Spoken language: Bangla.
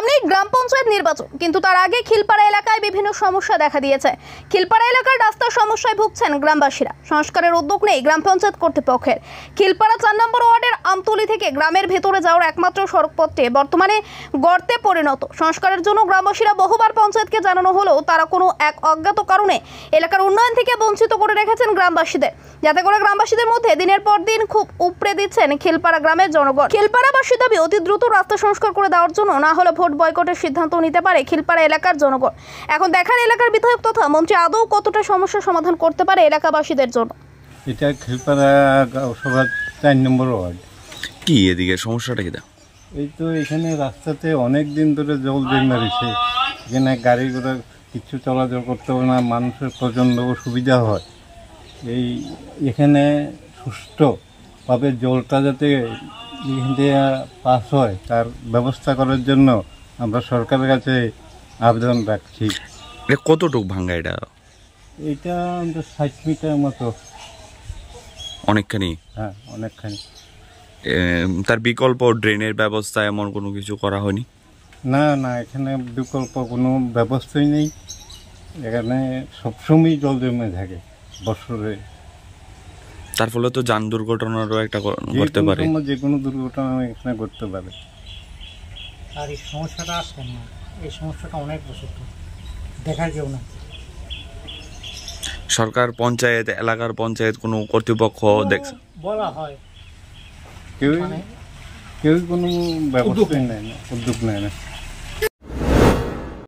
সামনেই গ্রাম পঞ্চায়েত নির্বাচন, কিন্তু তার আগে খিলপাড়া এলাকায় বিভিন্ন সমস্যা দেখা দিয়েছে। খিলপাড়া এলাকার রাস্তার সমস্যায় ভুগছেন গ্রামবাসীরা। সংস্কারের উদ্যোগ নেই গ্রাম পঞ্চায়েত কর্তৃপক্ষের। খিলপাড়া 4 নম্বর ওয়ার্ডের আমতলী থেকে গ্রামের ভেতরে যাওয়ার একমাত্র সড়কপথটি বর্তমানে গর্তে পরিণত। সংস্কারের জন্য গ্রামবাসীরা বহুবার পঞ্চায়েতকে জানানো হলেও তারা কোনো এক অজ্ঞাত কারণে এলাকার উন্নয়ন থেকে বঞ্চিত করে রেখেছেন গ্রামবাসীদের, যাতে করে গ্রামবাসীদের মধ্যে দিনের পর দিন খুব উপড়ে দিচ্ছেন খিলপাড়া গ্রামের জনগণ। খিলপাড়াবাসী দাবি অতি দ্রুত রাস্তা সংস্কার করে দেওয়ার জন্য, না হলে ভোট বয়কটের সিদ্ধান্ত নিতে পারে খিলপাড়া এলাকার জনগণ। এখন দেখার এলাকার বিধায়ক তথা মন্ত্রী আদৌ কতটা সমস্যার সমাধান করতে পারে এলাকাবাসীদের জন্য। এটা খিলপাড়া সভা 4 নম্বর ওয়ার্ড। কি এদিকে সমস্যাটা কি? এই তো এখানে রাস্তাতে অনেক দিন ধরে জল জমে রয়েছে। এখানে গাড়ি ঘোড়া কিছু চলাচল করতে হবে না, মানুষের প্রচণ্ড অসুবিধা হয়। এখানে সুষ্ঠুভাবে জলটা যাতে এখান থেকে পাস হয় তার ব্যবস্থা করার জন্য আমরা সরকারের কাছে আবেদন রাখছি। কতটুকু ভাঙ্গা এটা? এটা 60 মিটার মতো। অনেকখানি? হ্যাঁ, অনেকখানি। তার বিকল্প ড্রেনের ব্যবস্থা এমন কোনো কিছু করা হয়নি? না না, এখানে বিকল্প কোনো ব্যবস্থাই নেই। এখানে সবসময় জল জমে থাকে বছরে। তার ফলে তো যান দুর্ঘটনারও একটা ঘটতে পারে। যে কোনো দুর্ঘটনা এখানে ঘটতে পারে। আর এই সমস্যাটা আসেন না, এই সমস্যাটা অনেক বছর দেখার কেউ না। সরকার, পঞ্চায়েত, এলাকার পঞ্চায়েত, কোনো কর্তৃপক্ষ দেখছে? বলা হয়, কেউ কোনো ব্যবস্থা নেয় না, উদ্যোগ নেয় না।